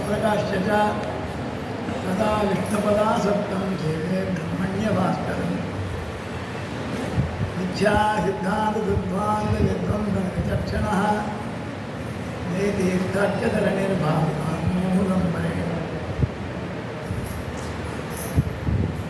प्रकाश्य च तदा विष्णुपदासक्तं सेवे ब्रह्मण्यभास्करम् मिथ्या सिद्धान्तदुर्भान्तविध्वंसनविचक्षणः नेतीर्थाख्यतरणिर्भावनान्मूलं वरे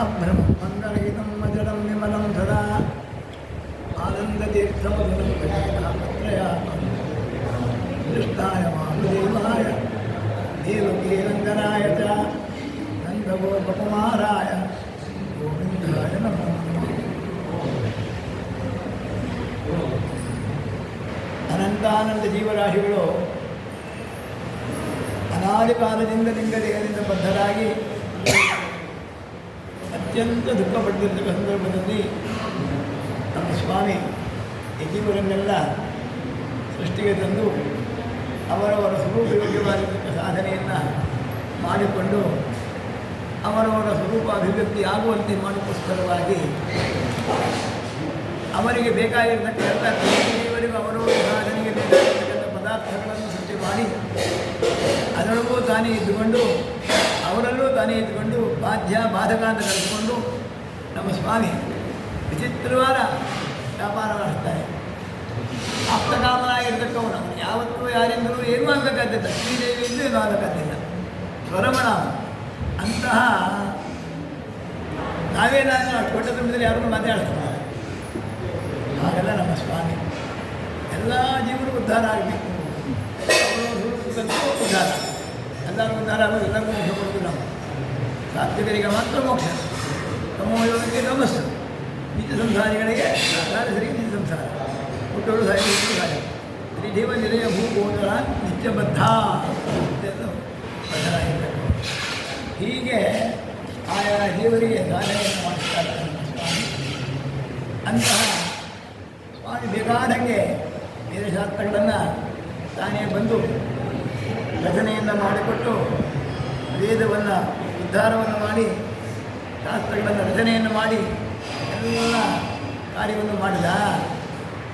अभ्रमं मङ्गलहितं मजलं विमलं सदा आनन्दतीर्थमधुरं भजतापत्रयात्मं कृष्णाय वासुदेवाय देवकीरङ्गनाय च नन्दगोपकुमाराय गोविन्दाय नमो नमः। ಅನಂತಾನಂದ ಜೀವರಾಶಿಗಳು ಅನಾದಿ ಕಾಲದಿಂದ ಲಿಂಗದೇಹದಿಂದ ಬದ್ಧರಾಗಿ ಅತ್ಯಂತ ದುಃಖಪಟ್ಟಿದ್ದ ಸಂದರ್ಭದಲ್ಲಿ ನಮ್ಮ ಸ್ವಾಮಿ ಈ ಜೀವರನ್ನೆಲ್ಲ ಸೃಷ್ಟಿಗೆ ತಂದು ಅವರವರ ಸ್ವರೂಪಯೋಗ್ಯವಾಗಿದ್ದ ಸಾಧನೆಯನ್ನು ಮಾಡಿಕೊಂಡು ಅವರವರ ಸ್ವರೂಪ ಅಭಿವ್ಯಕ್ತಿ ಆಗುವಂತೆ ಮಾಡೋಕ್ಕೋಸ್ಕರವಾಗಿ ಅವರಿಗೆ ಬೇಕಾಗಿರತಕ್ಕ ಎಲ್ಲ ಜೀವರಿಗೂ ಅವರವರ ಸಾಧನೆಗೆ ಬೇಕಾಗಿರ್ತಕ್ಕಂಥ ಪದಾರ್ಥಗಳನ್ನು ಸೃಷ್ಟಿ ಮಾಡಿ ಅದರೊಳಗೂ ತಾನೇ ಇದ್ದುಕೊಂಡು ಅವರಲ್ಲೂ ತಾನೇ ಇದ್ದುಕೊಂಡು ಬಾಧ್ಯ ಬಾಧಕ ಅಂತ ಕರೆದುಕೊಂಡು ನಮ್ಮ ಸ್ವಾಮಿ ವಿಚಿತ್ರವಾದ ವ್ಯಾಪಾರ ಮಾಡಿಸ್ತಾರೆ. ಆಪ್ತಕಾಮನಾಗಿರ್ತಕ್ಕವನು ಯಾವತ್ತೂ ಯಾರಿಂದಲೂ ಏನೂ ಆಗಬೇಕಾದ್ದಿಲ್ಲ, ಶ್ರೀದೇವಿಯಿಂದ ಏನೂ ಆಗಬೇಕಾದ್ದಿಲ್ಲ, ಸ್ವರಮಣ ಅಂತಹ ನಾವೇನಾದರೂ ಕೊಟ್ಟ ತುಂಬಿದರೆ ಯಾರನ್ನು ಮಾತಾಡಿಸ್ತಾರೆ. ಹಾಗೆಲ್ಲ ನಮ್ಮ ಸ್ವಾಮಿ ಎಲ್ಲ ಜೀವನೂ ಉದ್ಧಾರ ಆಗಬೇಕು, ಉದ್ಧಾರ ಎಲ್ಲರಿಗೂ ಉದ್ಧಾರ ಆಗೋದು, ಎಲ್ಲರಿಗೂ ಮೋಕ್ಷ ಕೊಡೋದು ನಾವು ಸಾತ್ವಿಕರಿಗೆ ಮಾತ್ರ ಮೋಕ್ಷ, ತಮೋಯೋಗಕ್ಕೆ ನಮಸ್ಸು, ನಿತ್ಯ ಸಂಸಾರಿಗಳಿಗೆ ಸರಿ ನಿತ್ಯ ಸಂಸಾರ ಹುಟ್ಟೋರು ಸಾಯಿ ಸಾಯ ತ್ರಿದೇವ ನಿಲಯ ಭೂಗೋದರ ನಿತ್ಯಬದ್ಧ ಬದ್ಧರಾಗಿರಬೇಕು. ಹೀಗೆ ಆಯಾ ದೇವರಿಗೆ ಸಾಧನೆಯನ್ನು ಮಾಡಿಸ್ತಾರೆ ನಮ್ಮ ಸ್ವಾಮಿ. ಅಂತಹ ಸ್ವಾಮಿ ಬೇಕಾದಂಗೆ ವೇದಶಾಸ್ತ್ರಗಳನ್ನು ತಾನೇ ಬಂದು ರಚನೆಯನ್ನು ಮಾಡಿಕೊಟ್ಟು ವೇದವನ್ನು ಉದ್ಧಾರವನ್ನು ಮಾಡಿ ಶಾಸ್ತ್ರಗಳನ್ನು ರಚನೆಯನ್ನು ಮಾಡಿ ಎಲ್ಲ ಕಾರ್ಯವನ್ನು ಮಾಡಿದ.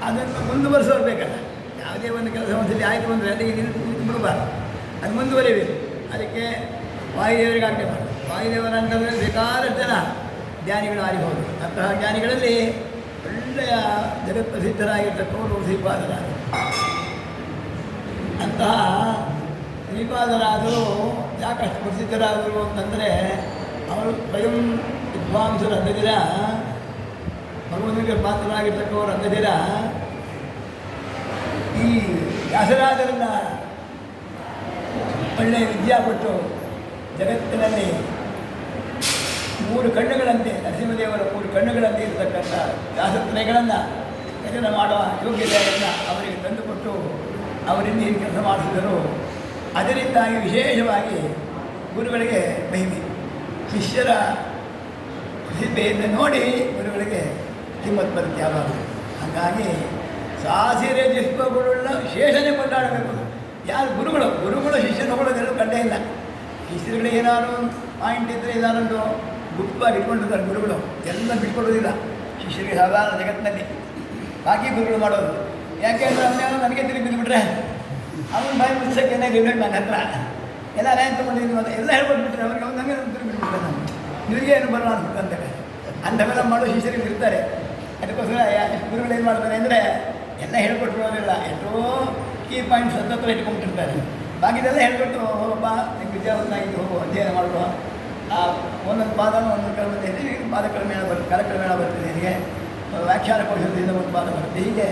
ಅದನ್ನು ಮುಂದುವರಿಸೋರು ಬೇಕಲ್ಲ, ಯಾವುದೇ ಒಂದು ಕೆಲಸ ಒಂದ್ಸಲಿ ಆಯಿತು ಅಂದರೆ ಅಲ್ಲಿಗೆ ನಿಂತು ಬಿಡಬಾರ್ದು, ಅದು ಮುಂದುವರಿಬೇಕು. ಅದಕ್ಕೆ ವಾಯುದೇವರಿಗೆ ಆಜ್ಞೆ ಮಾಡಿ, ವಾಯುದೇವರ ಅಂತಂದರೆ ಬೇಕಾದಷ್ಟು ಜನ ಜ್ಞಾನಿಗಳು ಆರಿಬಹುದು. ಅಂತಹ ಜ್ಞಾನಿಗಳಲ್ಲಿ ಒಳ್ಳೆಯ ಜಗತ್ಪ್ರಸಿದ್ಧರಾಗಿರ್ತಕ್ಕವರು ಶ್ರೀಪಾದರಾದರು. ಅಂತಹ ಶ್ರೀಪಾದರಾದರು ಯಾಕಷ್ಟು ಪ್ರಸಿದ್ಧರಾದರು ಅಂತಂದರೆ ಅವರು ಸ್ವಯಂ ವಿದ್ವಾಂಸರು ಅಂದಿದ್ದೀರ, ಭಗವಂತನಿಗೆ ಪಾತ್ರರಾಗಿರ್ತಕ್ಕವರು ಅಂದಿದ್ದೀರ. ಈ ವ್ಯಾಸರಾಜರನ್ನ ಒಳ್ಳೆಯ ವಿದ್ಯಾ ಕೊಟ್ಟು ಜಗತ್ತಿನಲ್ಲಿ ಮೂರು ಕಣ್ಣುಗಳಂತೆ, ನರಸಿಂಹದೇವರ ಮೂರು ಕಣ್ಣುಗಳಂತೆ ಇರತಕ್ಕಂಥ ವ್ಯಾಸತ್ರಯಗಳನ್ನು ರಚನೆ ಮಾಡುವ ಯೋಗ್ಯತೆಯನ್ನು ಅವರಿಗೆ ತಂದುಕೊಟ್ಟು ಅವರಿಂದ ಏನು ಕೆಲಸ ಮಾಡಿಸಿದರು. ಅದರಿಂದಾಗಿ ವಿಶೇಷವಾಗಿ ಗುರುಗಳಿಗೆ ಮಹಿಮೆ, ಶಿಷ್ಯರ ಪ್ರತಿಭೆಯನ್ನು ನೋಡಿ ಗುರುಗಳಿಗೆ ಕಿಮ್ಮತ್ ಬರುತ್ತೆ ಯಾವಾಗ. ಹಾಗಾಗಿ ಸಾಸಿರೆ ಜಿಸ್ಪಗಳುಳ್ಳ ವಿಶೇಷನೇ ಕೊಂಡಾಡಬೇಕು. ಯಾರು ಗುರುಗಳು ಶಿಷ್ಯನ ಹೊಗಳೋದೆಲ್ಲೂ ಕಂಡೇ ಇಲ್ಲ. ಶಿಷ್ಯರುಗಳಿಗೆ ಏನಾದ್ರು ಪಾಯಿಂಟ್ ಇದ್ದರೆ ಏನಾರೊಂದು ಗುಪ್ತವಾಗಿ ಇಟ್ಕೊಂಡಿರ್ತಾರೆ ಗುರುಗಳು, ಎಲ್ಲ ಬಿಟ್ಕೊಡೋದಿಲ್ಲ ಶಿಷ್ಯರಿಗೆ ಸಾಧಾರಣ ಜಗತ್ತಿನಲ್ಲಿ. ಬಾಕಿ ಗುರುಗಳು ಮಾಡೋದು ಯಾಕೆಂದರೆ ಅವನೇನೋ ನನಗೆ ತಿರುಗಿ ಬಿದ್ದುಬಿಟ್ರೆ ಅವನ ಬಾಯಿ ಮುಚ್ಚಕ್ಕೆ ಏನಾಗಿ ಇರಬೇಕು ನನ್ನ ಹತ್ರ ಎಲ್ಲ ರ್ಯಾಂಕ್ ತೊಗೊಂಡಿದ್ದೀನಿ ಮತ್ತು ಎಲ್ಲ ಹೇಳ್ಕೊಟ್ಬಿಟ್ರೆ ಅವ್ರಿಗೆ ಅವ್ನು ನಮಗೆ ತಿರುಗಿ ಬಿಟ್ಬಿಟ್ರೆ ನಾನು ನಿಮಗೆ ಏನು ಬರೋಣ ಅನ್ಸುತ್ತಂತೇಳಿ ಅಂಥವೆಲ್ಲ ಮಾಡೋ ಶಿಷ್ಯರಿಗೆ ಇರ್ತಾರೆ. ಅದಕ್ಕೋಸ್ಕರ ಗುರುಗಳು ಏನು ಮಾಡ್ತಾರೆ ಅಂದರೆ ಎಲ್ಲ ಹೇಳ್ಕೊಟ್ಬಿಡೋದಿಲ್ಲ, ಎಷ್ಟೋ ಕೀ ಪಾಯಿಂಟ್ಸ್ ಹತ್ರ ಇಟ್ಕೊಂಡ್ಬಿಟ್ಟಿರ್ತಾರೆ. ಬಾಕಿದೆಲ್ಲ ಹೇಳ್ಕೊಟ್ಟು ಹೋಗಪ್ಪ ನಿಮ್ಗೆ ವಿದ್ಯಾವಂತನಾಗಿದ್ದು ಹೋಗು, ಅಧ್ಯಯನ ಮಾಡುವ, ಆ ಒಂದೊಂದು ಪಾದನ ಒಂದೊಂದು ಕರ್ಮದಲ್ಲಿ ಪಾದಕ್ರಮೇಣ ಬರುತ್ತೆ, ಕಾಲಕ್ರಮೇಣ ಬರ್ತದೆ, ನಿನಗೆ ವ್ಯಾಖ್ಯಾನ ಕೋಶದಿಂದ ಒಂದು ಪಾದ ಬರುತ್ತೆ, ಹೀಗೆ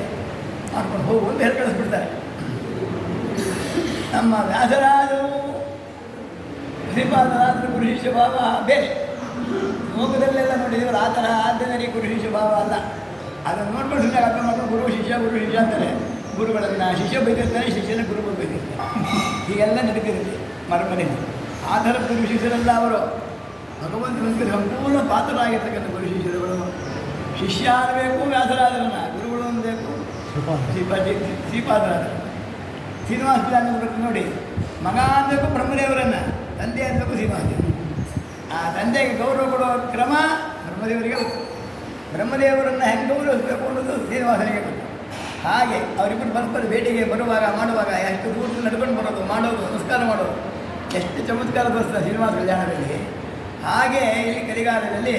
ಮಾಡ್ಕೊಂಡು ಹೋಗು ಅಂತ ಹೇಳಿ ಕಳಿಸ್ಬಿಡ್ತಾರೆ. ನಮ್ಮ ವ್ಯಾಸರಾಜರು ಶ್ರೀಪಾದರಾಜರು ಗುರು ಶಿಷ್ಯ ಭಾವ ಬೇರೆ. ಲೋಕದಲ್ಲೆಲ್ಲ ನೋಡಿದವರು ಆ ಥರ ಆದ್ದನೇ ಗುರು ಶಿಷ್ಯ ಭಾವ ಅಲ್ಲ. ಅದನ್ನು ನೋಡ್ಕೊಂಡು ಸುಮ್ಮನೆ ಅರ್ಥ ಮಾಡ್ಕೊಂಡು ಗುರು ಶಿಷ್ಯ ಅಂತಾರೆ. ಗುರುಗಳನ್ನು ಶಿಷ್ಯ ಬೈದಿರ್ತಾನೆ, ಶಿಷ್ಯನ ಗುರುಗಳು ಬೈದಿರ್ತಾರೆ. ಹೀಗೆಲ್ಲ ನಡೀತಿರುತ್ತೆ ಮರಮನೆಯಲ್ಲಿ. ಆ ಥರ ಗುರು ಶಿಷ್ಯರೆಲ್ಲ ಅವರು ಭಗವಂತನಿಗೆ ಸಂಪೂರ್ಣ ಪಾತ್ರರಾಗಿರ್ತಕ್ಕಂಥ ಗುರು ಶಿಷ್ಯರುಗಳು. ಶಿಷ್ಯ ಆಗಬೇಕು ವ್ಯಾಸರಾಜರನ್ನ, ಗುರುಗಳು ಅನ್ನಬೇಕು ಶ್ರೀಪಾದರಾಜರ. ಶ್ರೀನಿವಾಸ ಪಿಲಾಂಗ ನೋಡಿ, ಮಗ ಅನ್ನಬೇಕು ಬ್ರಹ್ಮದೇವರನ್ನು, ತಂದೆ ಅನ್ನಬೇಕು ಶ್ರೀನಿವಾಸ. ಆ ತಂದೆಗೆ ಗೌರವ ಕೊಡುವ ಕ್ರಮ ಬ್ರಹ್ಮದೇವರಿಗೆ ಗೊತ್ತು, ಬ್ರಹ್ಮದೇವರನ್ನು ಹೆಂಗೆ ಗೌರವಿಸಬೇಕು ಅನ್ನೋದು ಶ್ರೀನಿವಾಸನಿಗೆ ಗೊತ್ತು. ಹಾಗೆ ಅವರಿಬ್ಬರು ಪರಸ್ಪರ ಭೇಟಿಗೆ ಬರುವಾಗ ಮಾಡುವಾಗ ಎಷ್ಟು ದೂರ ನಡ್ಕೊಂಡು ಬರೋದು, ಮಾಡೋದು, ನಮಸ್ಕಾರ ಮಾಡೋದು, ಎಷ್ಟು ಚಮತ್ಕಾರ ತೋರಿಸ್ತಾರೆ ಶ್ರೀನಿವಾಸ ಕಲ್ಯಾಣದಲ್ಲಿ. ಹಾಗೆ ಇಲ್ಲಿ ಕಲಿಗಾಲದಲ್ಲಿ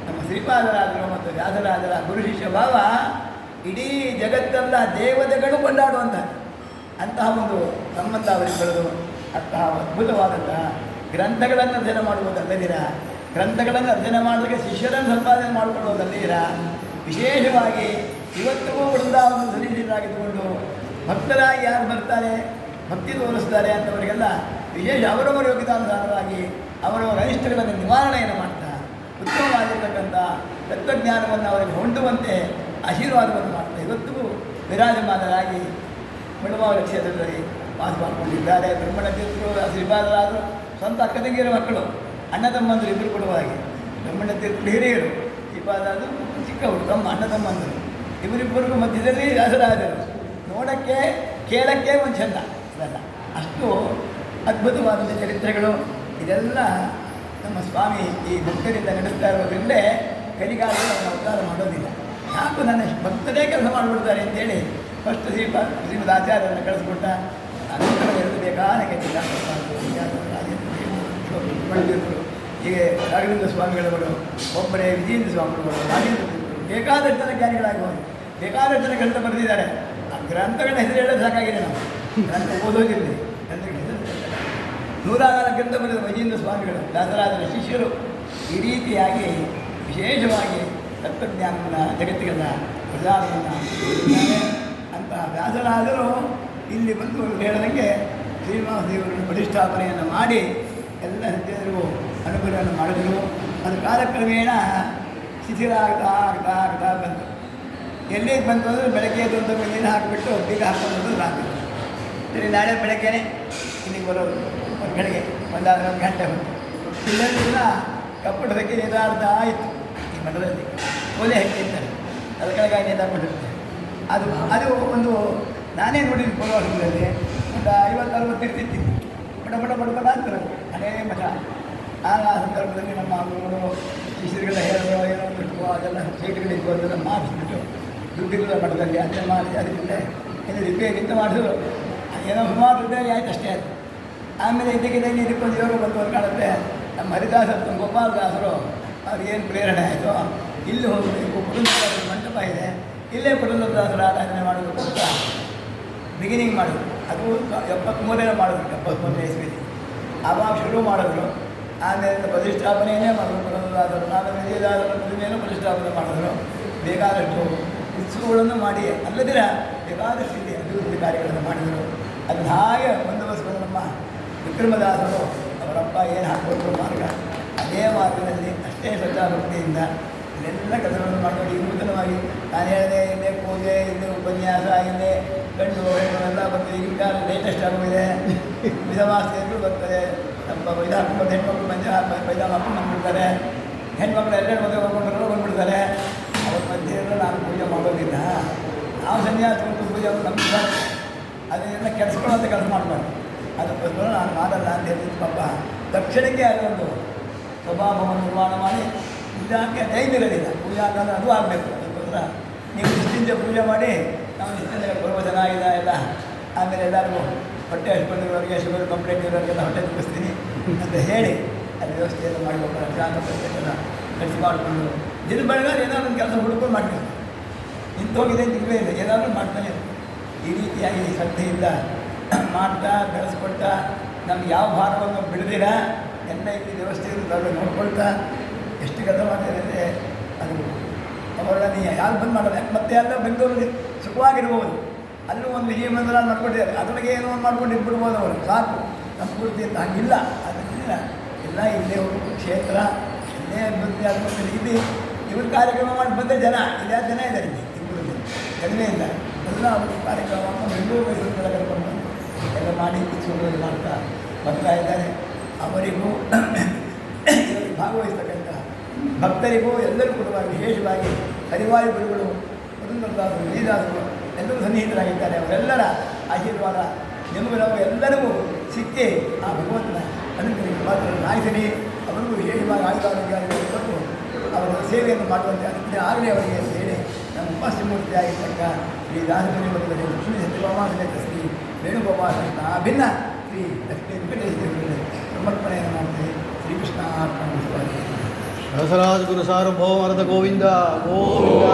ನಮ್ಮ ಶ್ರೀಪಾದರಾಜರು ಮತ್ತು ವ್ಯಾಸರಾಜರ ಗುರು ಶಿಷ್ಯ ಭಾವ ಇಡೀ ಜಗತ್ತೆಲ್ಲ ದೇವತೆಗಳು ಕೊಂಡಾಡುವಂಥ ಅಂತಹ ಒಂದು ಸಂಬಂಧ ಅವರಿಗೆ ಬೆಳೆದು ಅಂತಹ ಅದ್ಭುತವಾದಂತಹ ಗ್ರಂಥಗಳನ್ನು ಅಧ್ಯಯನ ಮಾಡುವುದಲ್ಲದಿರ, ಗ್ರಂಥಗಳನ್ನು ಅಧ್ಯಯನ ಮಾಡೋದಕ್ಕೆ ಶಿಷ್ಯರನ್ನು ಸಂಪಾದನೆ ಮಾಡಿಕೊಳ್ಳುವುದಲ್ಲದಿರ, ವಿಶೇಷವಾಗಿ ಇವತ್ತಿಗೂ ವೃಂದಾವನ ಸನ್ನಿಧಿರಾಗಿದ್ದುಕೊಂಡು ಭಕ್ತರಾಗಿ ಯಾರು ಬರ್ತಾರೆ, ಭಕ್ತಿ ತೋರಿಸ್ತಾರೆ ಅಂಥವರಿಗೆಲ್ಲ ವಿಶೇಷ ಅವರವರ ಯೋಗ್ಯತಾನುಸಾರವಾಗಿ ಅವರವರ ಅನಿಷ್ಟಗಳನ್ನು ನಿವಾರಣೆಯನ್ನು ಮಾಡ್ತಾ ಉತ್ತಮವಾಗಿರ್ತಕ್ಕಂಥ ತತ್ವಜ್ಞಾನವನ್ನು ಅವರಿಗೆ ಹೊಂದುವಂತೆ ಆಶೀರ್ವಾದವನ್ನು ಮಾಡ್ತಾ ಇವತ್ತಿಗೂ ವಿರಾಜಮಾನರಾಗಿ ಮುಳುಬಾವರ ಕ್ಷೇತ್ರದಲ್ಲಿ ವಾಸ ಮಾಡಿಕೊಂಡಿದ್ದಾರೆ. ಬ್ರಹ್ಮಣ ತೀರ್ಥರು ಶ್ರೀಪಾದರಾದರು ಸ್ವಂತ ಅಕ್ಕ ತಂಗಿಯರ ಮಕ್ಕಳು, ಅಣ್ಣ ತಮ್ಮಂದರು ಇಬ್ಬರು ಕೊಡುವಾಗಿ. ಬ್ರಹ್ಮಣ ತೀರ್ಥರು ಹಿರಿಯರು, ಶ್ರೀಪಾದರಾದರು ಚಿಕ್ಕವರು, ತಮ್ಮ ಅಣ್ಣ ತಮ್ಮಂದರು ಇವರಿಬ್ಬರಿಗೂ ಮಧ್ಯದಲ್ಲಿ ವ್ಯಾಸರಾಜರು. ನೋಡೋಕ್ಕೆ ಕೇಳೋಕ್ಕೆ ಒಂದು ಚೆಂದ ಅಲ್ಲ, ಅಷ್ಟು ಅದ್ಭುತವಾದಂಥ ಚರಿತ್ರೆಗಳು. ಇದೆಲ್ಲ ನಮ್ಮ ಸ್ವಾಮಿ ಈ ಭಕ್ತರಿಂದ ನಡೆಸ್ತಾ ಇರೋದ್ರಿಂದಲೇ ಕಲಿಗಾಲದಲ್ಲಿ ಅವನ ಅವತಾರ ಮಾಡೋದಿಲ್ಲ. ಯಾಕೂ ನನ್ನ ಭಕ್ತರೇ ಕೆಲಸ ಮಾಡಿಬಿಡ್ತಾರೆ ಅಂತೇಳಿ ಫಸ್ಟ್ ಶ್ರೀಮದ್ ಆಚಾರ್ಯರನ್ನು ಕಳಿಸ್ಬಿಟ್ಟ. ಅನಂತರ ಎರಡು ಬೇಕಾದ ಕೆತ್ತಿಲ್ಲ ರಾಜೇಂದ್ರ ಹೀಗೆ ರಾಘವೇಂದ್ರ ಸ್ವಾಮಿಗಳವರು, ಒಬ್ಬರೇ ವಿಜಯೇಂದ್ರ ಸ್ವಾಮಿಗಳು, ರಾಜೇಂದ್ರ ಬೇಕಾದಷ್ಟು ಜನ ಜ್ಞಾನಿಗಳಾಗಿ ಹೋಗಿ ಬೇಕಾದಷ್ಟು ಜನ ಗ್ರಂಥ ಬರೆದಿದ್ದಾರೆ. ಆ ಗ್ರಂಥಗಳ ಹೆಸರು ಹೇಳೋದು ಸಾಕಾಗಿದೆ. ನಾವು ಗ್ರಂಥ ಓದೋದಿಲ್ಲ, ಗ್ರಂಥಗಳ ಹೆಸರು 104 ಗ್ರಂಥ ಬರೆದ ವಿಜಯೇಂದ್ರ ಸ್ವಾಮಿಗಳು ವ್ಯಾಸರಾಜರ ಶಿಷ್ಯರು. ಈ ರೀತಿಯಾಗಿ ವಿಶೇಷವಾಗಿ ತತ್ವಜ್ಞಾನವನ್ನು ಜಗತ್ತಿಗೆಲ್ಲ ಪ್ರಚಾರವನ್ನು ಅಂತಹ ವ್ಯಾಸರಾಜರು ಇಲ್ಲಿ ಬಂದು ಹೇಳದಂಗೆ ಶ್ರೀನಿವಾಸ ದೇವರನ್ನು ಪ್ರತಿಷ್ಠಾಪನೆಯನ್ನು ಮಾಡಿ ಎಲ್ಲ ಜನರಿಗೂ ಅನುಗ್ರಹವನ್ನು ಮಾಡಿದರು. ಅದು ಕಾಲಕ್ರಮೇಣ ಶಿಥಿಲ ಆಗ್ತಾ ಬಂತು. ಎಲ್ಲಿಗೆ ಬಂತು ಅಂದರೆ ಬೆಳಗ್ಗೆ ಒಂದು ನೀರು ಹಾಕಿಬಿಟ್ಟು ಬೀಗ ಹಾಕೊಂಡು ರಾತ್ರಿ ಸರಿ ನಾಳೆ ಬೆಳಗ್ಗೆನೆ ಇಲ್ಲಿಗೆ ಬರೋದು. ಒಂದು ಬೆಳಗ್ಗೆ ಒಂದು ಗಂಟೆ ಹೊತ್ತು ಇಲ್ಲೆಲ್ಲ ಕಪ್ಪಡದಕ್ಕೆ ನಿರಾರ್ಥ ಆಯಿತು. ಈ ಮಠದಲ್ಲಿ ಕೋಲೆ ಹಾಕಿರ್ತಾರೆ, ಅದ್ರ ಕೆಳಗಾಗಿ ನೇತಾಕೊಂಡಿರ್ತಾರೆ. ಅದು ಒಂದು ನಾನೇ ನೋಡಿದ್ದು ಪೂರ್ವಾಸದಲ್ಲಿ ಒಂದು 50-60 ಇರ್ತಿತ್ತು. ಬಡ ಅಂತಾರೆ ಅದೇ ಮಠ. ಆ ಸಂದರ್ಭದಲ್ಲಿ ನಮ್ಮ ಗುರುಗಳು ಶಿಷ್ಯರಿಗೆಲ್ಲ ಹೇಳೋ ಏನೋ ಬಿಟ್ಟು ಅದೆಲ್ಲ ಸೀಟುಗಳಿದ್ದು ಅದೆಲ್ಲ ಮಾಡಿಸ್ಬಿಟ್ಟು ದುಡ್ಡುಗಳ ಮಠದಲ್ಲಿ ಅದನ್ನೇ ಮಾಡಿ ಅದಕ್ಕಿಂತ ಏನು ರಿಪೇರಿಗಿಂತ ಮಾಡಿದ್ರು. ಏನೋ ಸುಮಾರು ದುಡ್ಡೇ ಆಯ್ತು ಅಷ್ಟೇ. ಅದು ಆಮೇಲೆ ಇದಕ್ಕಿಂತ ಇದಕ್ಕೊಂದು ಯೋಗ ಬಂದು ಕಾಣುತ್ತೆ. ನಮ್ಮ ಹರಿದಾಸರು ಗೋಪಾಲದಾಸರು ಅವ್ರಿಗೇನು ಪ್ರೇರಣೆ ಆಯಿತು, ಇಲ್ಲಿ ಹೋಗಬೇಕು, ಪುರಂದರದಾಸರ ಮಂಟಪ ಇದೆ, ಇಲ್ಲೇ ಪುರಂದರದಾಸರ ಆರಾಧನೆ ಮಾಡಬೇಕು ಅಂತ ಬಿಗಿನಿಂಗ್ ಮಾಡಿದ್ರು. ಅದು 73 ಮಾಡಿದ್ರು, 73ನೇ ಇಸ್ವಿಲಿ ಆವಾಗ ಶುರು ಮಾಡಿದ್ರು. ಆಮೇಲೆ ಪ್ರತಿಷ್ಠಾಪನೆಯೇ ಮಾಡಿದ್ರು ಪುರಂದರದಾಸರು. ಆಮೇಲೆ ವಿಜಯದಾಸರ ಪ್ರತಿಮೆಯನ್ನು ಪ್ರತಿಷ್ಠಾಪನೆ ಮಾಡಿದ್ರು. ಬೇಕಾದಷ್ಟು ಉತ್ಸವಗಳನ್ನು ಮಾಡಿ ಅಲ್ಲದಿರ ಬೇಕಾದಷ್ಟು ಇಲ್ಲಿ ಅಭಿವೃದ್ಧಿ ಕಾರ್ಯಗಳನ್ನು ಮಾಡಿದರು. ಅದನ್ನು ಹಾಗೆ ಮುಂದುವರಿಸಿಕೊಂಡು ನಮ್ಮ ವಿಕ್ರಮದಾಸರು ಅವರಪ್ಪ ಏನು ಹಾಕ್ಕೊಟ್ರು ಮಾರ್ಗ, ಅದೇ ಮಾರ್ಗದಲ್ಲಿ ಅಷ್ಟೇ ಶ್ರದ್ಧಾಭಕ್ತಿಯಿಂದ ಇಲ್ಲೆಲ್ಲ ಕೆಲಸಗಳನ್ನು ಮಾಡಿಕೊಂಡು ಈ ನೂತನವಾಗಿ ನಾನು ಹೇಳಿದೆ ಇಲ್ಲೇ ಪೂಜೆ, ಇಲ್ಲೇ ಉಪನ್ಯಾಸ, ಇಲ್ಲೇ ಗಂಡು ಹೆಣ್ಣು ಎಲ್ಲ ಬರ್ತದೆ. ಈಗ ಕಾಲ ಲೇಟೆಸ್ಟ್ ಆಗೋಗಿದೆ. ವಿಧವಾಸ್ತೆಯಲ್ಲೂ ಬರ್ತದೆ. ನಮ್ಮ ಇದು ಹಾಕೊಂಡು ಹೆಣ್ಮಕ್ಳು ಪೈಜಾಮ ಹಾಕೊಂಡು ಬಂದುಬಿಡ್ತಾರೆ. ಹೆಣ್ಮಕ್ಳು ಎಲ್ಲರೂ ಮದುವೆ ಹೋಗ್ಕೊಂಡು ಬಂದುಬಿಡ್ತಾರೆ. ಅವ್ರ ಮಧ್ಯೆ ನಾನು ಪೂಜೆ ಮಾಡೋದಿಲ್ಲ. ನಾವು ಸನ್ಯಾಸ ಕೊಟ್ಟು ಪೂಜೆ ನಮ್ಗೆ ಅದನ್ನೆಲ್ಲ ಕೆಡಿಸ್ಕೊಳ್ಳೋಂಥ ಕೆಲಸ ಮಾಡಬಾರ್ದು. ಅದಕ್ಕೋಸ್ಕರ ನಾನು ಮಾಡಲ್ಲ ಅಂತ ಹೇಳ್ತಿದ್ದು. ಪಾಪ ತಕ್ಷಣಕ್ಕೆ ಅದೊಂದು ಸ್ವಭಾವವನ್ನು ನಿರ್ಮಾಣ ಮಾಡಿ ಪೂಜಾಕ್ಕೆ ಟೈಮ್ ಇರೋದಿಲ್ಲ. ಪೂಜಾ ಅಂತಂದರೆ ಅದು ಆಗಬೇಕು. ಅದಕ್ಕೋಸ್ಕರ ನೀವು ಇಷ್ಟಿಂದ ಪೂಜೆ ಮಾಡಿ ನಾವು ಇಷ್ಟಿಂದ ಬರುವ ಚೆನ್ನಾಗಿದೆ ಎಲ್ಲ. ಆಮೇಲೆ ಎಲ್ಲರಿಗೂ ಹೊಟ್ಟೆ ಹಚ್ಕೊಂಡಿರೋರಿಗೆ, ಶುಗರ್ ಕಂಪ್ಲೇಂಟ್ ಇರೋರಿಗೆಲ್ಲ ಹೊಟ್ಟೆ ತುಂಬಿಸ್ತೀನಿ ಅಂತ ಹೇಳಿ ಅಲ್ಲಿ ವ್ಯವಸ್ಥೆಯನ್ನು ಮಾಡಿಕೊಂಡು ಶಾಂತಪಡಿಸೋಕ್ಕೆಲ್ಲ ಕೆಲಸ ಮಾಡಿಕೊಂಡು ದಿನ ಬೆಳಗಾದ್ರೆ ಏನಾದ್ರು ಒಂದು ಕೆಲಸ ಹುಡುಕೊಂಡು ಮಾಡ್ತೀವಿ. ನಿಂತೋಗಿದೆ ನಿಲ್ಲೇ ಇಲ್ಲ, ಏನಾದರೂ ಮಾಡ್ತಾನೆ. ಈ ರೀತಿಯಾಗಿ ಶ್ರದ್ಧೆಯಿಂದ ಮಾಡ್ತಾ ಬೆಳೆಸ್ಕೊಳ್ತಾ ನಮ್ಗೆ ಯಾವ ಭಾರವನ್ನು ಬಿಡದಿರ ಎಲ್ಲ ಇಲ್ಲಿ ವ್ಯವಸ್ಥೆಯನ್ನು ನೋಡ್ಕೊಳ್ತಾ ಎಷ್ಟು ಕೆಲಸ ಮಾಡ್ತಾರೆ ಅಂದರೆ ಅದು ಅವರನ್ನು ಯಾರು ಬಂದು ಮಾಡೋದು. ಮತ್ತೆ ಎಲ್ಲ ಬೆಂಗಳೂರಲ್ಲಿ ಸುಖವಾಗಿರ್ಬೋದು, ಅಲ್ಲೂ ಒಂದು ವಿಜಯ ಮಂದಿರ ಮಾಡ್ಕೊಂಡಿದ್ದಾರೆ, ಅದರೊಳಗೆ ಏನೋ ಒಂದು ಮಾಡ್ಕೊಂಡು ಇಟ್ಬಿಡ್ಬೋದು ಅವರು, ಸಾಕು ನಮ್ಮ ಪೂರ್ತಿ ಅಂತ ಹಂಗಿಲ್ಲ. ಅದರಿಂದ ಎಲ್ಲ ಇಲ್ಲೇ ಹೋಗ್ಬೇಕು, ಕ್ಷೇತ್ರ ಇಲ್ಲೇ ಅಭಿವೃದ್ಧಿ ಆಗ್ಬೋದು. ಇಲ್ಲಿ ಇವರು ಕಾರ್ಯಕ್ರಮ ಮಾಡಿ ಬಂದ ಜನ ಇಲ್ಲಿ ಜನ ಇದ್ದಾರೆ, ಇಲ್ಲಿ ಇಬ್ಬರು ಕಡಿಮೆ ಇಲ್ಲ. ಎಲ್ಲ ಅವರು ಕಾರ್ಯಕ್ರಮ ಮಾಡ್ಕೊಂಡು ಬೆಂಗಳೂರು ಮೈಸೂರು ಕರ್ಕೊಂಡು ಬಂದು ಎಲ್ಲ ಮಾಡಿ ಸುರುವಳಿ ಮಾಡ್ತಾ ಬರ್ತಾ ಇದ್ದಾರೆ. ಅವರಿಗೂ ಇದರಲ್ಲಿ ಭಾಗವಹಿಸ್ತಕ್ಕಂಥ ಭಕ್ತರಿಗೂ ಎಲ್ಲರೂ ಕೂಡ ವಿಶೇಷವಾಗಿ ಹರಿವಾಯು ಗುರುಗಳು, ಪುರಂದರದಾಸರು, ವಿಜಯದಾಸರು ಎಲ್ಲರೂ ಸನ್ನಿಹಿತರಾಗಿದ್ದಾರೆ. ಅವರೆಲ್ಲರ ಆಶೀರ್ವಾದ ನಿಮಗೂ ನಾವು ಎಲ್ಲರಿಗೂ ಸಿಕ್ಕಿ ಆ ಭಗವಂತನ ಅನುಗ್ರಹಕ್ಕೆ ಮಾತ್ರ ನಾಯಕನೇ ಅವರಿಗೂ ವಿಶೇಷವಾಗಿ ಆಯುಧಾರೋಗ್ಯಗಳನ್ನು ಕೊಟ್ಟು ಅವರ ಸೇವೆಯನ್ನು ಮಾಡುವಂತೆ ಅದಕ್ಕೆ ಆಗಲೇ ಅವರಿಗೆ ಅಂತ ಹೇಳಿ ನಮ್ಮ ಉಪಾಸ್ಯಮೂರ್ತಿ ಆಗಿರ್ತಕ್ಕ ಶ್ರೀ ದಾಸಮನಿ ಮತ್ತು ಶ್ರೀ ಸತ್ಯಭಾಮ ಶ್ರೀ ವೇಣುಗೋಪಾಲ ಕೃಷ್ಣ ಭಿನ್ನ ಶ್ರೀ ಲಕ್ಷ್ಮೀ ವೆಂಕಟೇಶ್ವರ ರಸರಾಜ ಗುರು ಸಾರ್ವಭೌಮರದ ಗೋವಿಂದ ಗೋವಿಂದ.